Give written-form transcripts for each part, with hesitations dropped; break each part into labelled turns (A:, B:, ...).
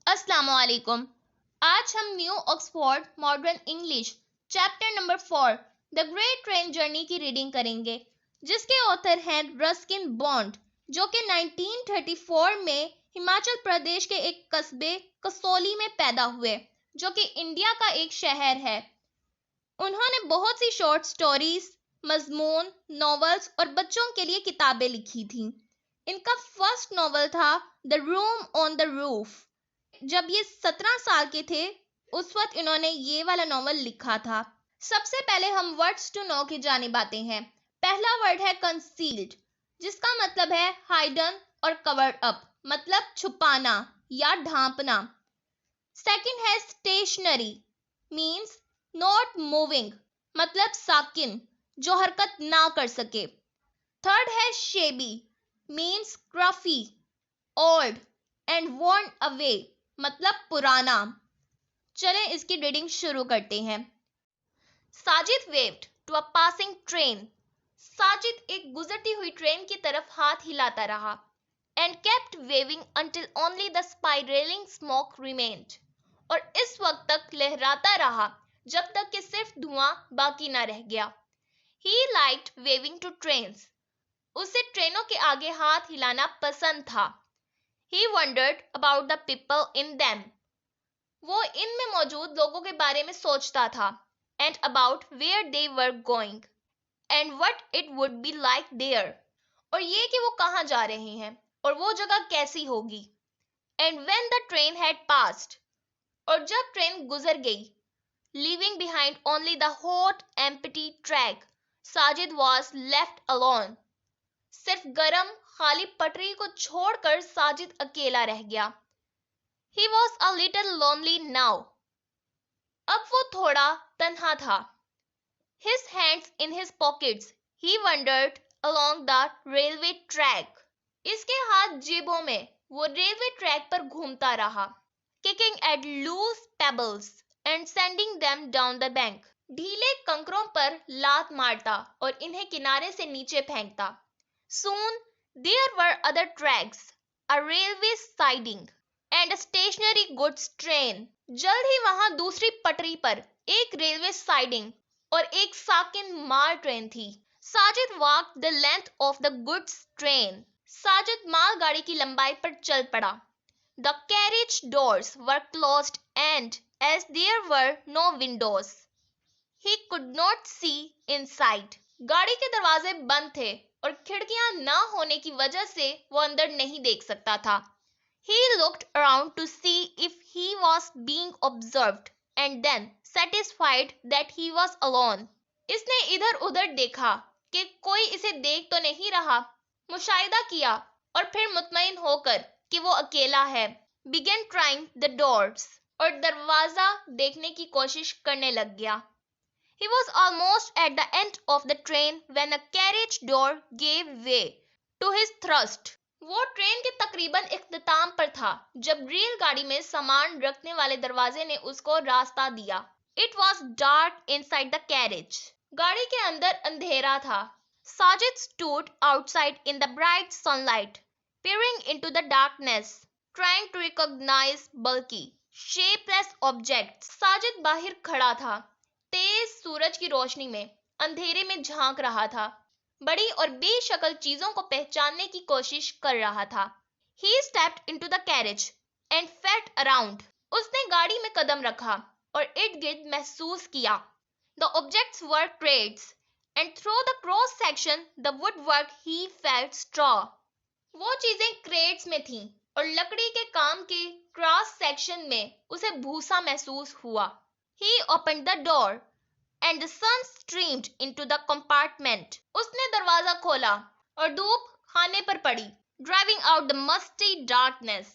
A: अस्सलाम वालेकुम। आज हम new Oxford modern English chapter number 4 the great train journey की रीडिंग करेंगे, जिसके ऑथर हैं रस्किन बॉन्ड, जो कि 1934 में हिमाचल प्रदेश के एक कस्बे कसौली में पैदा हुए, जो कि इंडिया का एक शहर है। उन्होंने बहुत सी शॉर्ट स्टोरीज, मजमून, नॉवेल्स और बच्चों के लिए किताबें लिखी थीं। इनका फर्स्ट नॉवेल था the room on the roof. जब ये 17 साल के थे, उस वक्त इन्होंने ये वाला नॉवल लिखा था। सबसे पहले हम वर्ड्स टू नो की जानिब आते हैं। पहला वर्ड है कंसील्ड, जिसका मतलब है हाइडन और कवर्ड अप, मतलब छुपाना या ढांपना। सेकंड है स्टेशनरी, मींस नॉट मूविंग, मतलब साकिन, जो हरकत ना कर सके। थर्ड है shabby, means scruffy, old and worn away, मतलब पुराना। चलें इसकी रीडिंग शुरू करते हैं। Sajid waved to a passing train. Sajid एक गुजरती हुई ट्रेन की तरफ हाथ हिलाता रहा। And kept waving until only the spiralling smoke remained. और इस वक्त तक लहराता रहा जब तक कि सिर्फ धुआं बाकी ना रह गया। He liked waving to trains. उसे ट्रेनों के आगे हाथ हिलाना पसंद था। He wondered about the people in them. वो इनमें मौजूद लोगों के बारे में सोचता था। And about where they were going. And what it would be like there. और ये कि वो कहाँ जा रहे हैं और वो जगह कैसी होगी। And when the train had passed. और जब ट्रेन गुजर गई, leaving behind only the hot, empty track, Sajid was left alone. सिर्फ गरम खाली पटरी को छोड़कर साजिद अकेला रह गया। He was a little lonely now. अब वो थोड़ा तन्हा था। His hands in his pockets, he wandered along the railway track. इसके हाथ जेबों में वो रेलवे ट्रैक पर घूमता रहा। Kicking at loose pebbles and sending them down the bank. ढीले कंकरों पर लात मारता और इन्हें किनारे से नीचे फेंकता। Soon there were other tracks, a railway siding, and a stationary goods train. जल्द ही वहां दूसरी पटरी पर एक रेलवे साइडिंग और एक साकिन माल ट्रेन थी। Sajid walked the length of the goods train. Sajid मालगाड़ी की लंबाई पर चल पड़ा। The carriage doors were closed and as there were no windows, he could not see inside. गाड़ी के दरवाजे बंद थे और खिड़कियां ना होने की वजह से वो अंदर नहीं देख सकता था। He looked around to see if he was being observed and then satisfied that he was alone. इसने इधर उधर देखा कि कोई इसे देख तो नहीं रहा, मुशाहिदा किया और फिर मुतमईन होकर कि वो अकेला है, began trying the doors, और दरवाजा देखने की कोशिश करने लग गया। He was almost at the end of the train when a carriage door gave way to his thrust. वो ट्रेन के तकरीबन इख्तिताम पर था जब रेलगाड़ी में सामान रखने वाले दरवाजे ने उसको रास्ता दिया। It was dark inside the carriage. गाड़ी के अंदर अंधेरा था। Sajid stood outside in the bright sunlight, peering into the darkness, trying to recognize bulky, shapeless objects. Sajid बाहर खड़ा था, तेज सूरज की रोशनी में अंधेरे में झांक रहा था, बड़ी और बेशक्ल चीजों को पहचानने की कोशिश कर रहा था। He stepped into the carriage and felt around. उसने गाड़ी में कदम रखा और इर्द गिर्द महसूस किया। The objects were crates and through the cross section the woodwork he felt straw. वो चीजें क्रेट्स में थीं और लकड़ी के काम के क्रॉस सेक्शन में उसे भूसा महसूस हुआ। He opened the door and the sun streamed into the compartment. उसने दरवाजा खोला और धूप खाने पर पड़ी, driving out the musty darkness,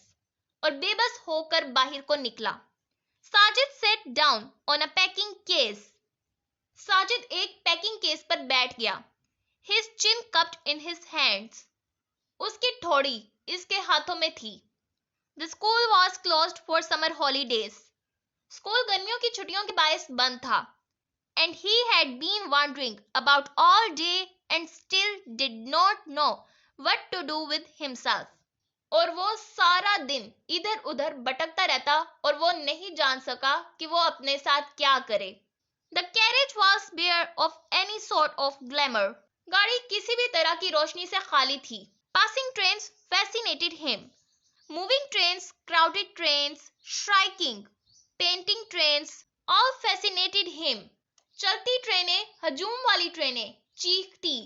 A: और बेबस होकर बाहर को निकला। Sajid sat down on a packing case. Sajid एक पैकिंग केस पर बैठ गया। His chin cupped in his hands. उसकी ठोड़ी इसके हाथों में थी। The school was closed for summer holidays. School गर्मियों की छुट्टियों के बायस बंद था। And he had been wondering about all day and still did not know what to do with himself. और वो सारा दिन इधर उधर भटकता रहता और वो नहीं जान सका कि वो अपने साथ क्या करे। The carriage was bare of any sort of glamour. गाड़ी किसी भी तरह की रोशनी से खाली थी। Passing trains fascinated him. Moving trains, crowded trains, shrieking, painting trains, all fascinated him. चलती ट्रेनें, हजूम वाली ट्रेनें, चीखती,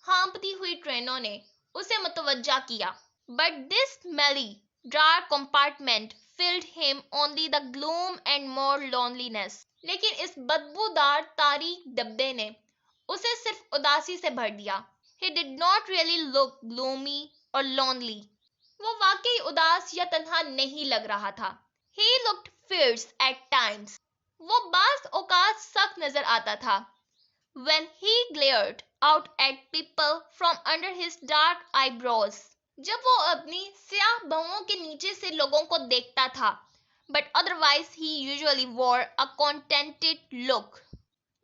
A: हाँफती हुई ट्रेनों ने उसे मुतवज्जा किया। But this smelly, dark compartment filled him only the gloom and more loneliness. लेकिन इस बदबूदार तारीक डब्बे ने उसे सिर्फ उदासी से भर दिया। He did not really look gloomy or lonely. वो वाकई उदास या तन्हा नहीं लग रहा था। He looked fierce at times. वो बाज़ औकात सख्त नजर आता था। When he glared out at people from under his dark eyebrows. जब वो अपनी स्याह भौहों के नीचे से लोगों को देखता था। But otherwise he usually wore a contented look.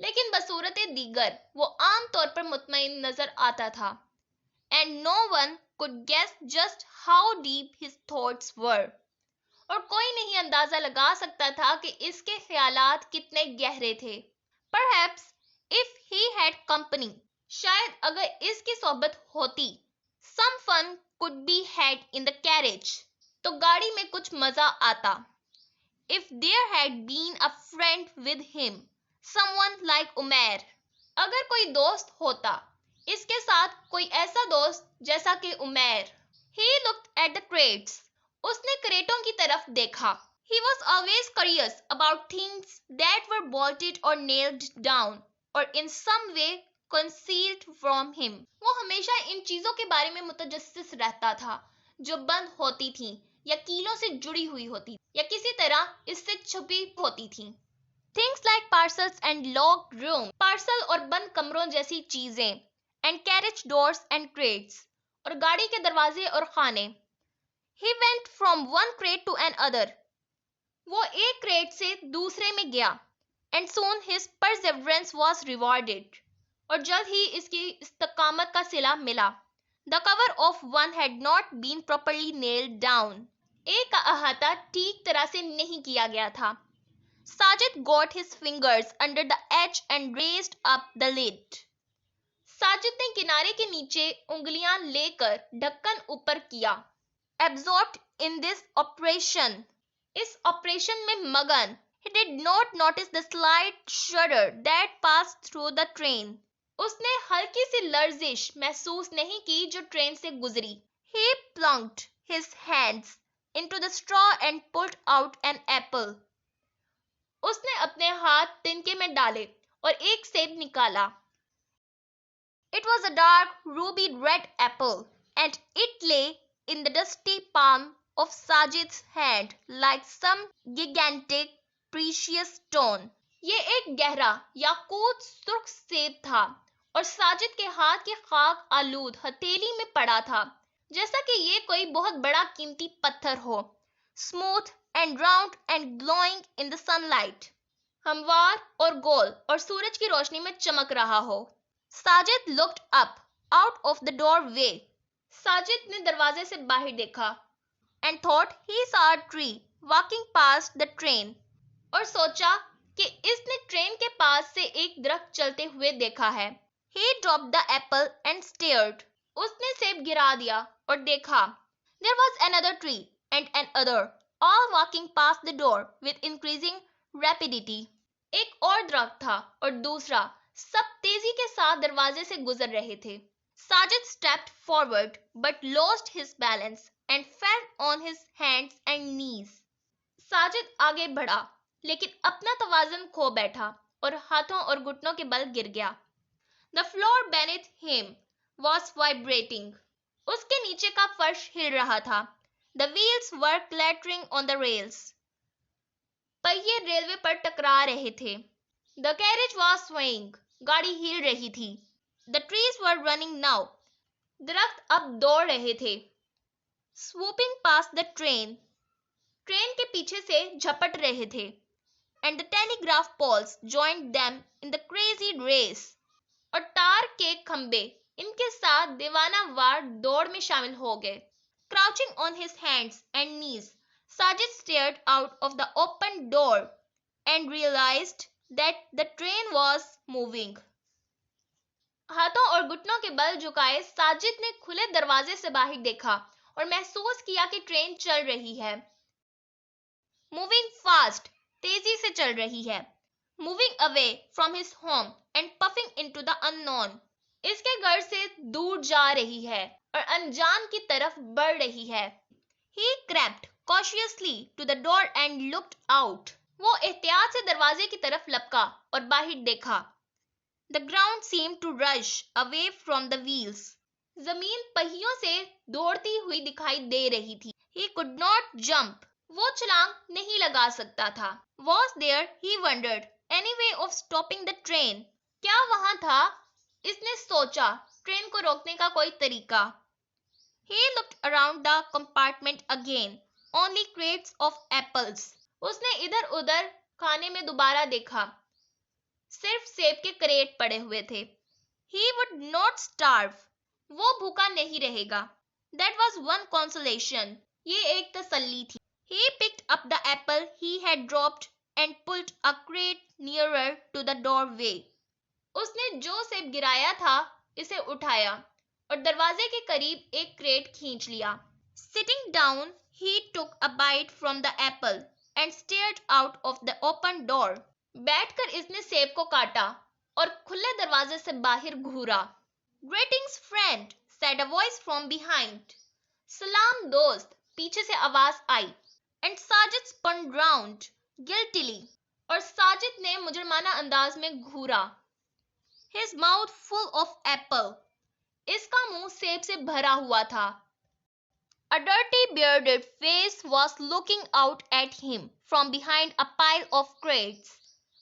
A: लेकिन बसूरत दीगर वो आम तौर पर मुतमईन नजर आता था। And no one could guess just how deep his thoughts were. और कोई नहीं अंदाजा लगा सकता था कि इसके ख्यालात कितने गहरे थे। Perhaps if he had company, शायद अगर इसकी सोबत होती, some fun could be had in the carriage, तो गाड़ी में कुछ मजा आता। If there had been a friend with him, someone like Umair, अगर कोई दोस्त होता, इसके साथ कोई ऐसा दोस्त जैसा कि Umair. He looked at the crates, उसने क्रेटों की तरफ देखा। He was always curious about things that were bolted or nailed down or in some way concealed from him. वो हमेशा इन चीजों के बारे में मुतजस्सिस रहता था जो बंद होती थीं या कीलों से जुड़ी हुई होती या किसी तरह इससे छुपी होती थीं। Things like parcels and locked rooms, parcel और बंद कमरों जैसी चीजें, and carriage doors and crates, और गाड़ी के दरवाजे और खाने। He went from one crate to another. वो एक क्रेट से दूसरे में गया। And soon his perseverance was rewarded. और जल्द ही इसकी इस्तकामत का सिला मिला। The cover of one had not been properly nailed down. एक का अहाता ठीक तरह से नहीं किया गया था। Sajid got his fingers under the edge and raised up the lid. Sajid ने किनारे के नीचे उंगलियां लेकर ढक्कन ऊपर किया। Absorbed in this operation, इस ऑपरेशन में मगन, he did not notice the slight shudder that passed through the train. उसने हल्की सी लर्जिश महसूस नहीं की जो ट्रेन से गुजरी। He plunged his hands into the straw and pulled out an apple. उसने अपने हाथ तिनके में डाले और एक सेब निकाला। It was a dark ruby red apple and it lay in the dusty palm of Sajid's hand like some gigantic precious stone. ये एक गहरा याकूत सुर्ख सेब था और साजिद के हाथ के खाक आलूद हथेली में पड़ा था जैसा कि ये कोई बहुत बड़ा कीमती पत्थर हो। Smooth and round and glowing in the sunlight. हमवार और गोल और सूरज की रोशनी में चमक रहा हो। Sajid looked up out of the doorway. Sajid ने दरवाजे से बाहर देखा and thought he saw a tree walking past the train. और सोचा कि इसने ट्रेन के पास से एक दरख्त चलते हुए देखा है। He dropped the apple and stared. उसने सेब गिरा दिया और देखा। There was another tree and another, all walking past the door with increasing rapidity. एक और दरख्त था और दूसरा, सब तेजी के साथ दरवाजे से गुजर रहे थे। Sajid stepped forward but lost his balance and fell on his hands and knees. Sajid आगे बढ़ा लेकिन अपना तवाज़ुन खो बैठा और हाथों और घुटनों के बल गिर गया। The floor beneath him was vibrating. उसके नीचे का फर्श हिल रहा था। The wheels were clattering on the rails. पहिए रेलवे पर टकरा रहे थे। The carriage was swaying. गाड़ी हिल रही थी। The trees were running now. दरख्त अब दौड़ रहे थे। Swooping past the train. Train के पीछे से झपट रहे थे। And the telegraph poles joined them in the crazy race. और तार के खंबे इनके साथ दीवाना वार दौड़ में शामिल हो गए। Crouching on his hands and knees, Sajid stared out of the open door and realized that the train was moving. हाथों और घुटनों के बल झुकाए साजिद ने खुले दरवाजे से बाहर देखा और महसूस किया कि ट्रेन चल रही है। मूविंग फास्ट, तेजी से चल रही है। Moving away from his home and puffing into the unknown, इसके घर से दूर जा रही है और अनजान की तरफ बढ़ रही है। He crept cautiously to the door and looked out. वो एहतियात से दरवाजे की तरफ लपका और बाहर देखा। The ground seemed to rush away from the wheels. जमीन पहियों से दौड़ती हुई दिखाई दे रही थी। He could not jump. वो छलांग नहीं लगा सकता था। Was there, he wondered, any way of stopping the train? क्या वहां था? इसने सोचा, ट्रेन को रोकने का कोई तरीका। He looked around the compartment again. Only crates of apples. उसने इधर-उधर खाने में दोबारा देखा। सिर्फ सेब के क्रेट पड़े हुए थे। He would not starve. वो भूखा नहीं रहेगा। That was one consolation. ये एक तसल्ली थी। He picked up the apple he had dropped and pulled a crate nearer to the doorway. उसने जो सेब गिराया था, इसे उठाया और दरवाजे के करीब एक क्रेट खींच लिया। Sitting down, he took a bite from the apple and stared out of the open door. बैठकर इसने सेब को काटा और खुले दरवाजे से बाहर घूरा। Greetings, friend, said a voice from behind. सलाम दोस्त, पीछे से आवाज आई। And Sajid spun round guiltily. और साजिद ने मुजरमाना अंदाज में घूरा। His mouth full of apple. इसका मुंह सेब से भरा हुआ था। A dirty bearded face was looking out at him from behind a pile of crates.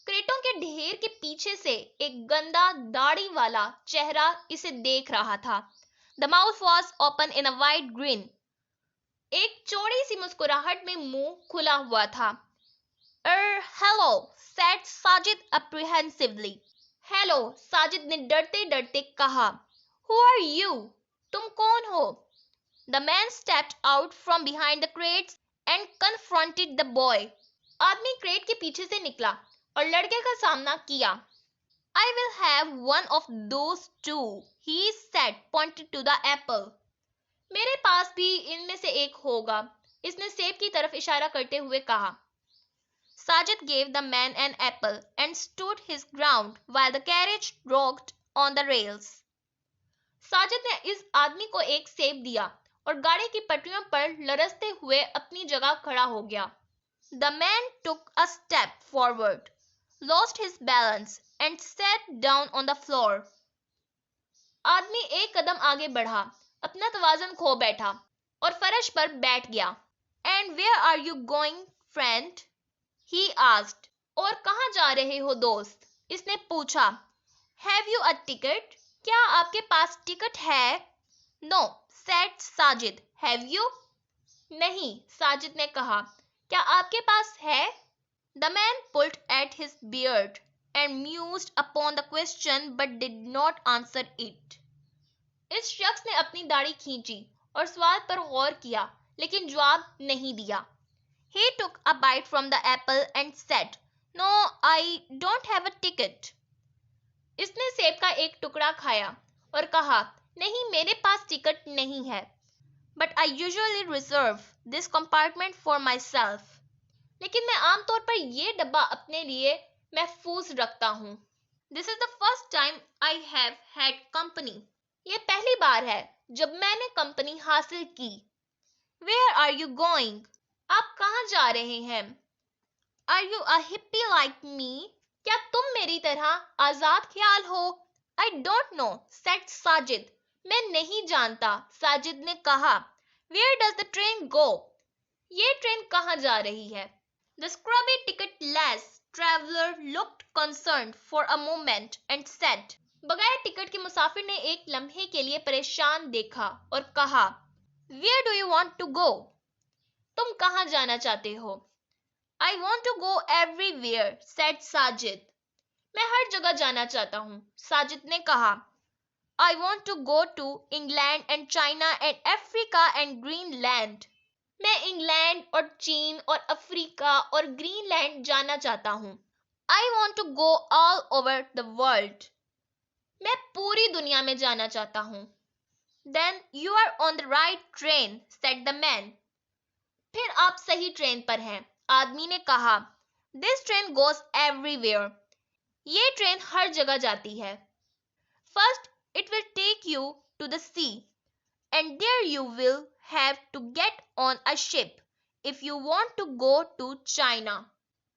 A: क्रेटों के ढेर के पीछे से एक गंदा दाढ़ी वाला चेहरा इसे देख रहा था। The mouth was open in a wide grin. एक चौड़ी सी मुस्कुराहट में मुंह खुला हुआ था। Hello, said Sajid apprehensively. Hello, Sajid ने डरते-डरते कहा। Who are you? तुम कौन हो? The man stepped out from behind the crates and confronted the boy. आदमी क्रेट के पीछे से निकला और लड़के का सामना किया। I will have one of those too, he said, pointed to the apple. मेरे पास भी इनमें से एक होगा, इसने सेब की तरफ इशारा करते हुए कहा। Sajid gave the man an apple and stood his ground while the carriage rocked on the rails. Sajid ने इस आदमी को एक सेब दिया और गाड़ी की पटरियों पर लरसते हुए अपनी जगह खड़ा हो गया। The man took a step forward, lost his balance and sat down on the floor. आदमी एक कदम आगे बढ़ा, अपना तवाज़ुन खो बैठा और फर्श पर बैठ गया। And where are you going, friend? He asked. और कहाँ जा रहे हो दोस्त? इसने पूछा। Have you a ticket? क्या आपके पास टिकट है? No, said Sajid. Have you? नहीं, साजिद ने कहा। क्या आपके पास है? The man pulled at his beard and mused upon the question but did not answer it. इस शख्स ने अपनी दाढ़ी खींची और सवाल पर गौर किया, लेकिन जवाब नहीं दिया। He took a bite from the apple and said, No, I don't have a ticket. इसने सेब का एक टुकड़ा खाया और कहा, नहीं, मेरे पास टिकट नहीं है। But I usually reserve this compartment for myself. लेकिन मैं आमतौर पर ये डब्बा अपने लिए महफूज रखता हूँ। This is the first time I have had company. ये पहली बार है जब मैंने कंपनी हासिल की। Where are you going? आप कहाँ जा रहे हैं? Are you a hippie like me? क्या तुम मेरी तरह आजाद ख्याल हो? I don't know, said Sajid. मैं नहीं जानता, साजिद ने कहा। Where does the train go? ये ट्रेन कहाँ जा रही है? The scrubby ticketless traveler looked concerned for a moment and said, बगैर टिकट के मुसाफिर ने एक लम्हे के लिए परेशान देखा और कहा, Where do you want to go? तुम कहाँ जाना चाहते हो? I want to go everywhere, said Sajid. मैं हर जगह जाना चाहता हूँ, साजिद ने कहा। I want to go to England and China and Africa and Greenland. मैं इंग्लैंड और चीन और अफ्रीका और ग्रीनलैंड जाना चाहता हूँ. I want to go all over the world. मैं पूरी दुनिया में जाना चाहता हूँ. Then you are on the right train, said the man. फिर आप सही ट्रेन पर हैं, आदमी ने कहा. This train goes everywhere. ये ट्रेन हर जगह जाती है. First, it will take you to the sea, and there you will have to get on a ship if you want to go to China.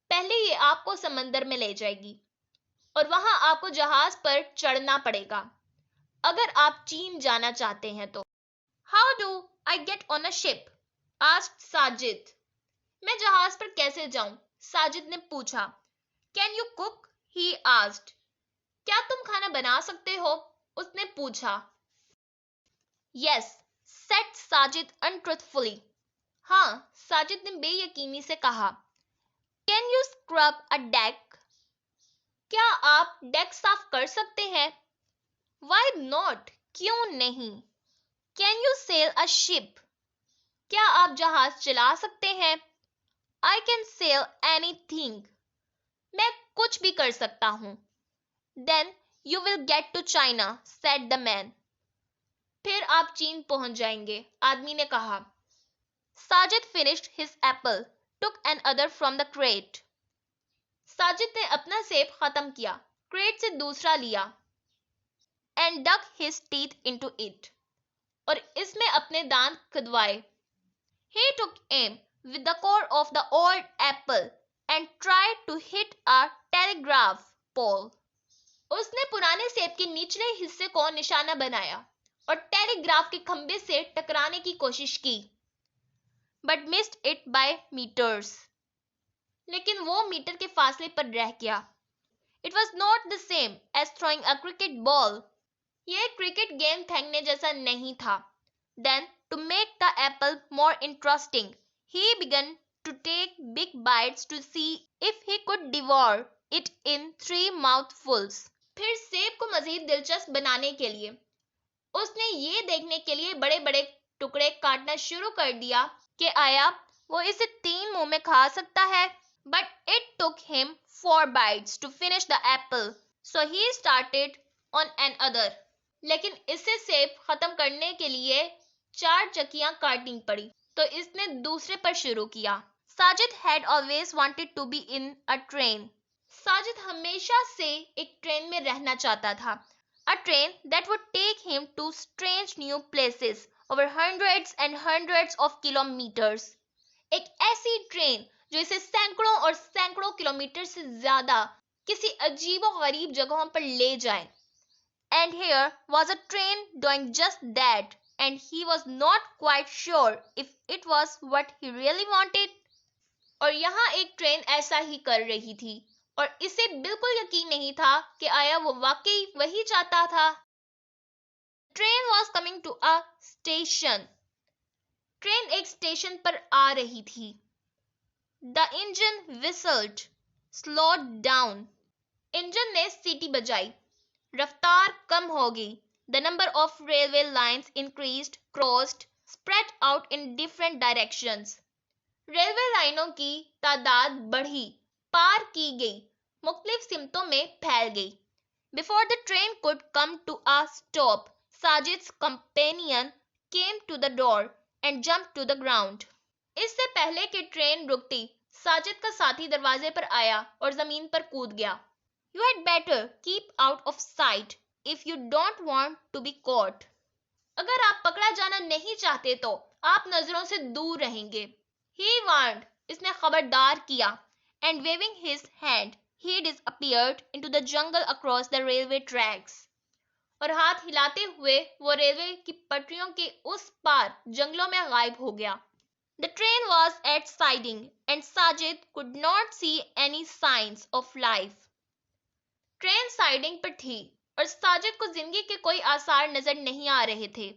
A: पहले ये आपको समंदर में ले जाएगी और वहां आपको जहाज पर चढ़ना पड़ेगा अगर आप चीन जाना चाहते हैं तो. How do I get on a ship? asked Sajid. मैं जहाज पर कैसे जाऊं? साजिद ने पूछा. Can you cook? he asked. क्या तुम खाना बना सकते हो? उसने पूछा. Yes, said Sajid untruthfully. हाँ, साजिद ने बेयकीनी से कहा. Can you scrub a deck? क्या आप डेक साफ कर सकते हैं? Why not? क्यों नहीं? Can you sail a ship? क्या आप जहाज चला सकते हैं? I can sail anything. मैं कुछ भी कर सकता हूँ. Then you will get to China, said the man. फिर आप चीन पहुंच जाएंगे, आदमी ने कहा. Sajid finished his apple, took another from the crate. Sajid ने अपना सेब खत्म किया, क्रेट से दूसरा लिया. And dug his teeth into it. और इसमें अपने दांत खुदवाए. He took aim with the core of the old apple and tried to hit a telegraph pole. उसने पुराने सेब के निचले हिस्से को निशाना बनाया और टेलीग्राफ के खंबे से टकराने की कोशिश की. But missed it by meters. लेकिन वो मीटर के फासले पर रह गया. It was not the same as throwing a cricket ball. यह क्रिकेट गेंद फेंकने जैसा नहीं था. Then, to make the apple more interesting, he began to take big bites to see if he could devour it in 3 mouthfuls. फिर सेब को मजीद दिलचस्प बनाने के लिए उसने ये देखने के लिए बड़े-बड़े टुकड़े काटना शुरू कर दिया कि आया वो इसे 3 मुंह में खा सकता है. But it took him 4 bites to finish the apple, so he started on another. लेकिन इसे सेब खत्म करने के लिए 4 चक्कियां काटनी पड़ी, तो इसने दूसरे पर शुरू किया. Sajid had always wanted to be in a train. Sajid हमेशा से एक ट्रेन में रहना चाहता था. A train that would take him to strange new places over hundreds and hundreds of kilometers. एक ऐसी ट्रेन जो इसे सैकड़ों और सैकड़ों किलोमीटर से ज्यादा किसी अजीबो-गरीब जगहों पर ले जाए. And here was a train doing just that, and he was not quite sure if it was what he really wanted. और यहाँ एक ट्रेन ऐसा ही कर रही थी और इसे बिल्कुल यकीन नहीं था कि आया वो वाकई वही चाहता था. Train was coming to a station. Train एक स्टेशन पर आ रही थी. The engine whistled, slowed down. Engine ने सीटी बजाई. रफ्तार कम हो गई. The number of railway lines increased, crossed, spread out in different directions. Railway लाइनों की तादाद बढ़ी, पार की गई, मुख्तलिफ सिमतों में फैल गई. Before the train could come to a stop, Sajid's companion came to the door and jumped to the ground. इससे पहले कि ट्रेन रुकती, साजिद का साथी दरवाजे पर आया और जमीन पर कूद गया. You had better keep out of sight if you don't want to be caught. अगर आप पकड़ा जाना नहीं चाहते तो आप नजरों से दूर रहेंगे. He warned. इसने खबरदार किया. And waving his hand, he disappeared into the jungle across the railway tracks. और हाथ हिलाते हुए वो रेलवे की पटरियों के उस पार जंगलों में गायब हो गया. The train was at siding and Sajid could not see any signs of life. Train siding पर थी और साजिद को जिंदगी के कोई आसार नजर नहीं आ रहे थे.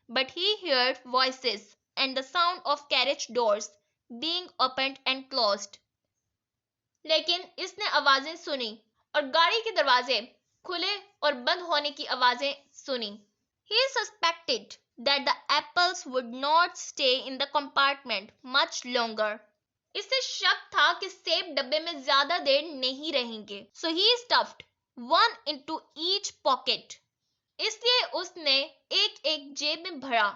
A: But he heard voices and the sound of carriage doors being opened and closed. लेकिन इसने आवाजें सुनी और गाड़ी के दरवाजे खुले और बंद होने की आवाजें सुनी। He suspected that the apples would not stay in the compartment much longer. इसे शक था कि सेब डब्बे में ज्यादा देर नहीं रहेंगे। So he stuffed one into each pocket. इसलिए उसने एक जेब में भरा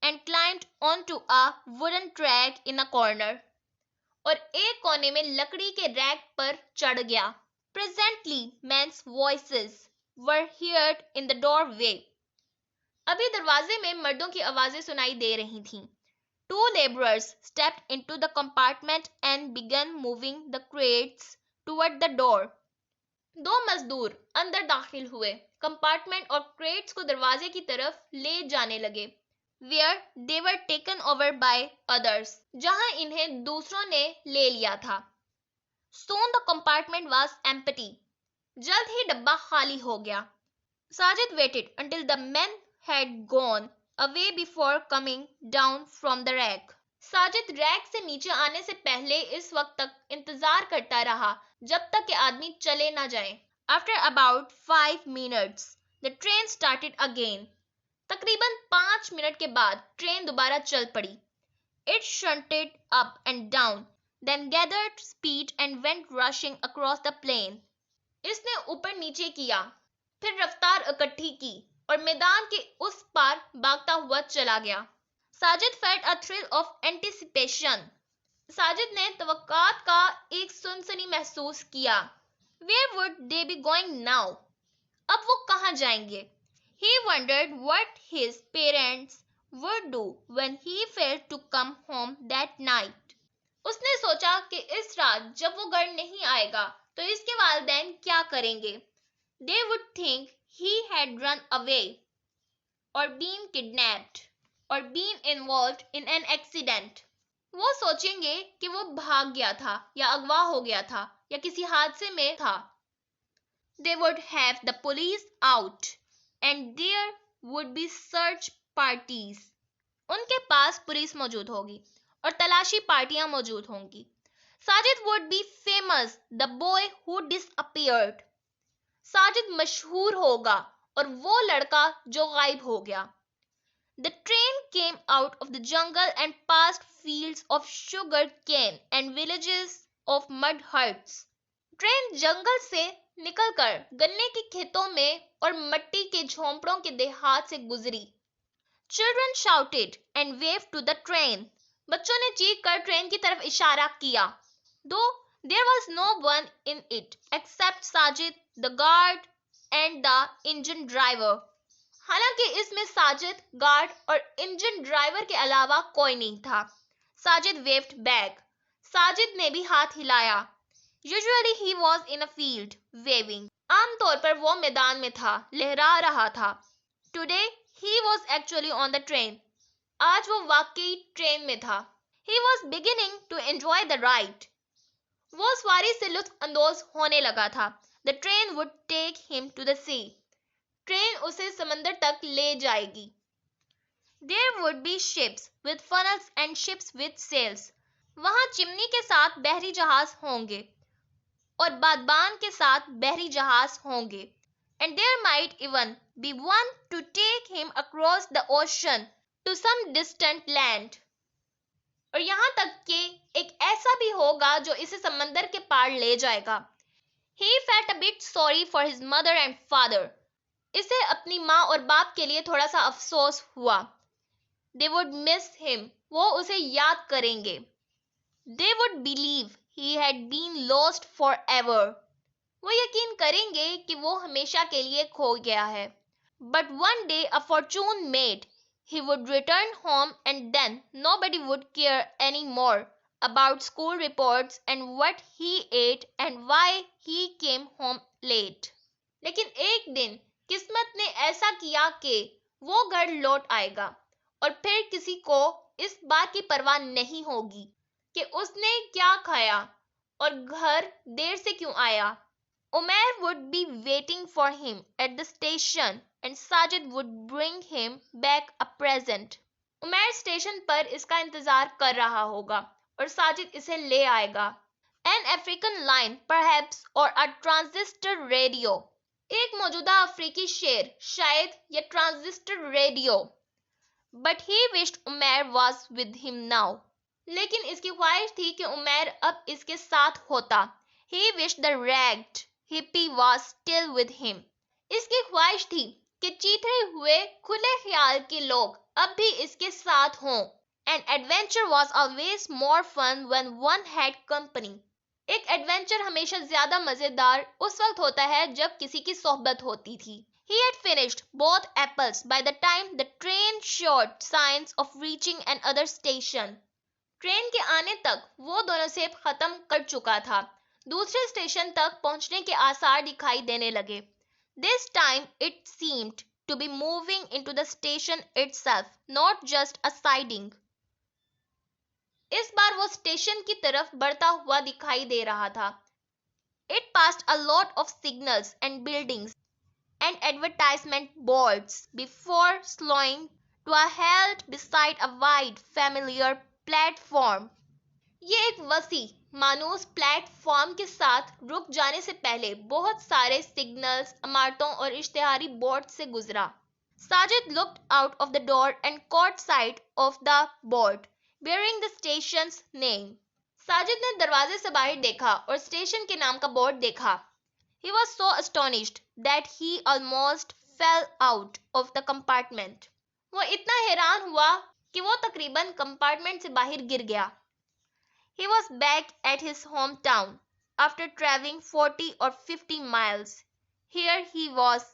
A: and climbed onto a wooden track in a corner. और एक कोने में लकड़ी के रैक पर चढ़ गया। Presently, men's voices were heard in the doorway. अभी दरवाजे में मर्दों की आवाजें सुनाई दे रही थीं। Two laborers stepped into the compartment and began moving the crates toward the door. दो मजदूर अंदर दाखिल हुए, कंपार्टमेंट और क्रेट्स को दरवाजे की तरफ ले जाने लगे। Where they were taken over by others, जहां इन्हें दूसरों ने ले लिया था। Soon the compartment was empty. जल्द ही डब्बा खाली हो गया। Sajid waited until the men had gone away before coming down from the rack. Sajid rack से नीचे आने से पहले इस वक्त तक इंतजार करता रहा जब तक कि आदमी चले ना जाएं। After about 5 minutes, the train started again. तकरीबन 5 मिनट के बाद ट्रेन दोबारा चल पड़ी। It shunted up and down, then gathered speed and went rushing across the plain. इसने ऊपर नीचे किया, फिर रफ्तार इकट्ठी की और मैदान के उस पार भागता हुआ चला गया। Sajid felt a thrill of anticipation. Sajid ने तवक्कात का एक सनसनी महसूस किया। Where would they be going now? अब वो कहाँ जाएंगे? He wondered what his parents would do when he failed to come home that night. उसने सोचा कि इस रात जब वो घर नहीं आएगा तो इसके वालिदैन क्या करेंगे? They would think he had run away or been kidnapped or been involved in an accident. वो सोचेंगे कि वो भाग गया था या अगवा हो गया था या किसी हादसे में था। They would have the police out and there would be search parties. उनके पास पुलिस मौजूद होगी और तलाशी पार्टियां मौजूद होंगी। Sajid would be famous, the boy who disappeared. Sajid मशहूर होगा और वो लड़का जो गायब हो गया। The train came out of the jungle and passed fields of sugar cane and villages of mud huts. Train जंगल से निकलकर गन्ने के खेतों में और मट्टी के झोंपड़ों के देहात से गुजरी। Children shouted and waved to the train. बच्चों ने चीख कर ट्रेन की तरफ इशारा किया। Though there was no one in it except Sajid, the guard, and the engine driver. हालांकि इसमें साजिद, गार्ड और इंजन ड्राइवर के अलावा कोई नहीं था। Sajid waved back. साजिद ने भी हाथ हिलाया। Usually he was in a field, waving. आमतौर पर वो मैदान में था, लहरा रहा था। Today he was actually on the train. आज वो वाकई ट्रेन में था। He was beginning to enjoy the ride. वो सवारी से लुत्फ अंदोज होने लगा था। The train would take him to the sea. Train उसे समंदर तक ले जाएगी। There would be ships with funnels and ships with sails. वहां चिमनी के साथ बहरी जहाज होंगे और बादबान के साथ बहरी जहाज होंगे। And there might even be one to take him across the ocean to some distant land. और यहाँ तक कि एक ऐसा भी होगा जो इसे समंदर के पार ले जाएगा। He felt a bit sorry for his mother and father. इसे अपनी माँ और बाप के लिए थोड़ा सा अफसोस हुआ। They would miss him. वो उसे याद करेंगे। They would believe he had been lost forever. वो यकीन करेंगे कि वो हमेशा के लिए खो गया है। But one day a fortune made. He would return home and then nobody would care anymore about school reports and what he ate and why he came home late. लेकिन एक दिन किस्मत ने ऐसा किया कि वो घर लौट आएगा और फिर किसी को इस बात की परवाह नहीं होगी कि उसने क्या खाया और घर देर से क्यों आया। Umair would be waiting for him at the station and Sajid would bring him back a present. Umair station पर इसका इंतजार कर रहा होगा और साजिद इसे ले आएगा। An African line perhaps or a transistor radio. एक मौजूदा अफ्रीकी शेर, शायद या transistor radio. But he wished Umair was with him now. लेकिन इसकी ख्वाहिश थी कि उमैर अब इसके साथ होता। He wished the ragged hippie was still with him. इसकी ख्वाहिश थी कि चीथड़े हुए खुले ख्याल के लोग अब भी इसके साथ हों। An adventure was always more fun when one had company. एक एडवेंचर हमेशा ज्यादा मजेदार उस वक्त होता है जब किसी की सोहबत होती थी। He had finished both apples by the time the train showed signs of reaching another station. Train के आने तक वो दोनों सेब खत्म कर चुका था। दूसरे स्टेशन तक पहुंचने के आसार दिखाई देने लगे। This time it seemed to be moving into the station itself, not just a siding. इस बार वो स्टेशन की तरफ बढ़ता हुआ दिखाई दे रहा था। It passed a lot of signals and buildings and advertisement boards before slowing to a halt beside a wide, familiar platform. ये एक वसी मानूस प्लेटफॉर्म के साथ रुक जाने से पहले बहुत सारे सिग्नल्स, इमारतों और इश्तिहारी बोर्ड से गुजरा। Sajid looked out of the door and caught sight of the board bearing the station's name. Sajid ने दरवाजे से बाहर देखा और स्टेशन के नाम का बोर्ड देखा। He was so astonished that he almost fell out of the compartment. वो इतना हैरान हुआ कि वो तकरीबन कंपार्टमेंट से बाहर गिर गया। He was back at his hometown after traveling 40 or 50 miles. Here he was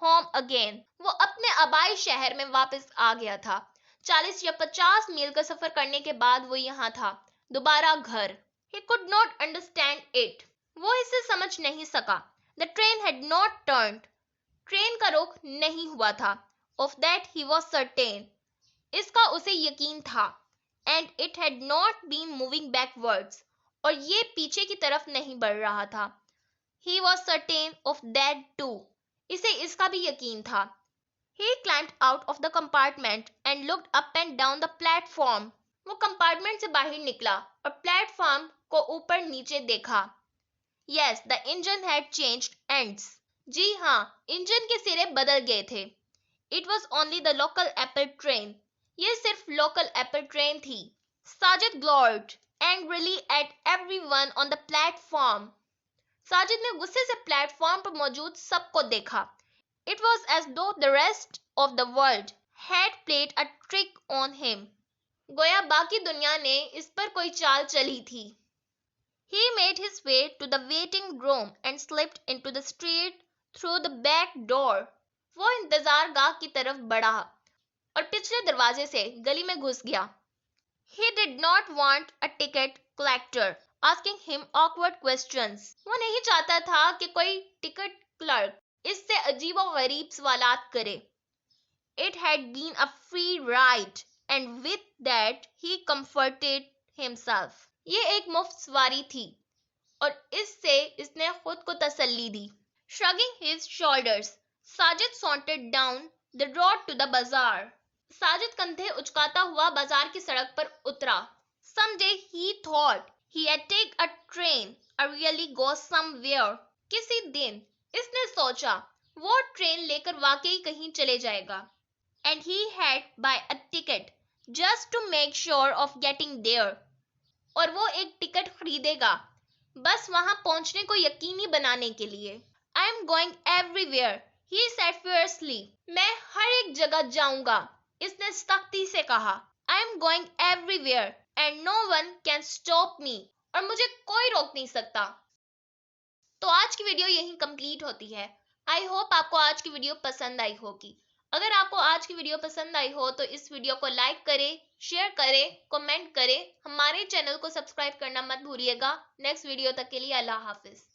A: home again. वो अपने आबाई शहर में वापस आ गया था। 40 या 50 मील का सफर करने के बाद वो यहाँ था, दोबारा घर। He could not understand it. वो इसे समझ नहीं सका। The train had not turned. Train का रुख नहीं हुआ था। Of that he was certain. इसका उसे यकीन था। And it had not been moving backwards. और ये पीछे की तरफ नहीं बढ़ रहा था। He was certain of that too. इसे इसका भी यकीन था। He climbed out of the compartment and looked up and down the platform. वो कंपार्टमेंट से बाहर निकला और प्लेटफॉर्म को ऊपर नीचे देखा। Yes, the engine had changed ends. जी हाँ, इंजन के सिरे बदल गए थे। It was only the local Apple train. ये सिर्फ लोकल एप्पल ट्रेन थी। Sajid glowered angrily at everyone on the platform. Sajid ने गुस्से से प्लेटफॉर्म पर मौजूद सबको देखा। It was as though the rest of the world had played a trick on him. गोया बाकी दुनिया ने इस पर कोई चाल चली थी। He made his way to the waiting room and slipped into the street through the back door. वो इंतजार गाह की तरफ बढ़ा और पिछले दरवाजे से गली में घुस गया। He did not want a ticket collector asking him awkward questions. वो नहीं चाहता था कि कोई टिकट क्लर्क इससे अजीबो-गरीब सवालात करे। It had been a free ride and with that he comforted himself. ये एक मुफ्त सवारी थी और इससे इसने खुद को तसल्ली दी। Shrugging his shoulders, Sajid sauntered down the road to the bazaar. Sajid कंधे उचकाता हुआ बाजार की सड़क पर उतरा। Someday he thought he had take a train or really go somewhere. किसी दिन इसने सोचा वो ट्रेन लेकर वाकई कहीं चले जाएगा। And he had buy a ticket just to make sure of getting there. और वो एक टिकट खरीदेगा बस वहां पहुंचने को यकीनी बनाने के लिए। I am going everywhere, he said fiercely. मैं हर एक जगह जाऊंगा, इसने सख्ती से कहा। I am going everywhere and no one can stop me. और मुझे कोई रोक नहीं सकता। तो आज की वीडियो यहीं कंप्लीट होती है। आई होप आपको आज की वीडियो पसंद आई होगी। अगर आपको आज की वीडियो पसंद आई हो तो इस वीडियो को लाइक करें, शेयर करें, कमेंट करें। हमारे चैनल को सब्सक्राइब करना मत भूलिएगा। नेक्स्ट वीडियो तक के लिए अल्लाह हाफिज।